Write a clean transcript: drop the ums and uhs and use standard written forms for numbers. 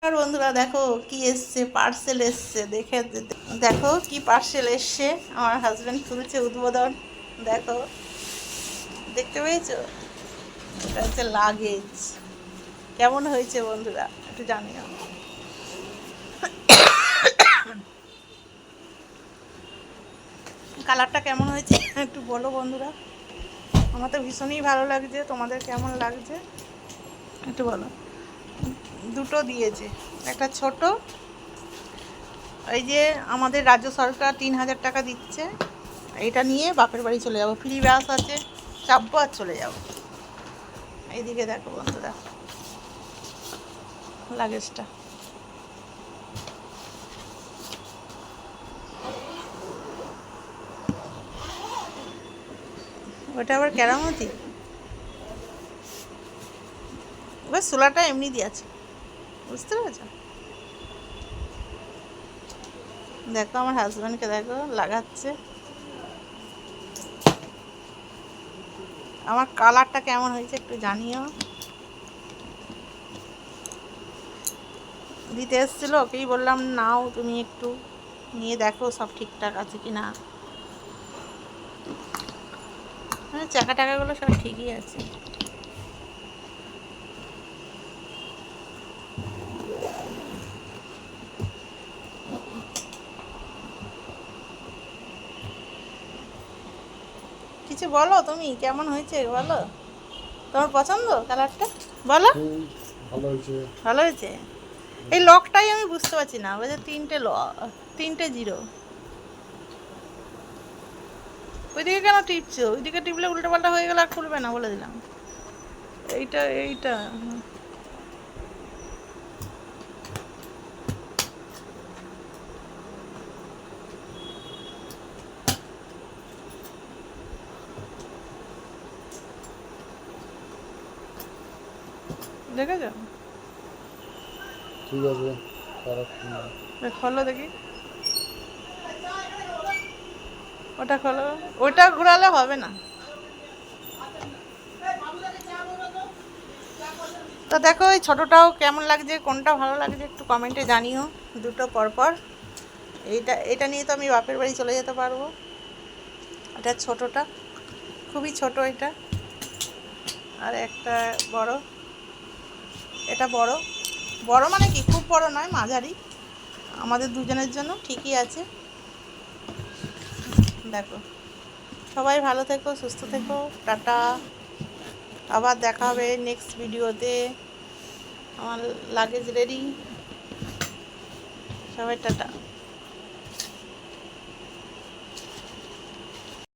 আর বন্ধুরা দেখো কি এসছে, পার্সেল এসছে। দেখে দেখো কি পার্সেল এসছে। আমার হাজবেন্ড খুলছে, উদ্বোধন। দেখো, দেখতে পেয়েছো? এটা হচ্ছে লাগেজ। কেমন হয়েছে বন্ধুরা একটু জানিও। কালারটা কেমন হয়েছে একটু বলো বন্ধুরা। আমার তো ভীষণই ভালো লাগছে, তোমাদের কেমন লাগছে একটু বলো। দুটো দিয়েছে, একটা ছোট, এই যে আমাদের রাজ্য সরকার 3,000 টাকা দিচ্ছে, এটা নিয়ে বাপের বাড়ি চলে যাবো, ফ্রি বাস আছে, চাপবো আর চলে যাবো। এইদিকে দেখো বন্ধুরা লাগেজটা। ওটা আবার কেরামতি, এবার সোলাটা এমনি দিয়েছে, বুঝতে পেরেছো? দেখো আমার হাজব্যান্ডকে দেখো লাগাচ্ছে। আমার কালারটা কেমন হয়েছে একটু জানিও। দিতে এসেছিলো, ওকেই বললাম নাও তুমি একটু নিয়ে দেখো সব ঠিকঠাক আছে কি না। হ্যাঁ, চাকা টাকাগুলো সব ঠিকই আছে। কিছু বলো, তুমি কেমন হয়েছে বলো, তোমার পছন্দ কালারটা বলো। ভালো হয়েছে। ভালো হয়েছে। এই লকটাই আমি বুঝতে পারছি না, ওই যে তিনটে জিরো। ওইদিকে কেন টিপছো? ওইদিকে টিপলে উল্টো পাল্টা হয়ে গেলে আর খুলবে না, বলে দিলাম। এইটা এইটা দেখেছ? ঠিক আছে, খোলো দেখি, ওটা খোলো। ওটা ঘোরালে হবে না। তো দেখো এই ছোটোটাও কেমন লাগছে, কোনটা ভালো লাগছে একটু কমেন্টে জানিও। দুটো পরপর, এটা নিয়ে তো আমি বাপের বাড়ি চলে যেতে পারবো। এটা ছোটোটা খুবই ছোট এটা, আর একটা বড়। এটা বড়, বড় মানে কি খুব বড় নয়, মাঝারি, আমাদের দুজনের জন্য ঠিকই আছে। দেখো, সবাই ভালো থেকো, সুস্থ থেকো, টাটা। আবার দেখা হবে নেক্সট ভিডিওতে। আমার লাগেজ রেডি, সবাই টাটা।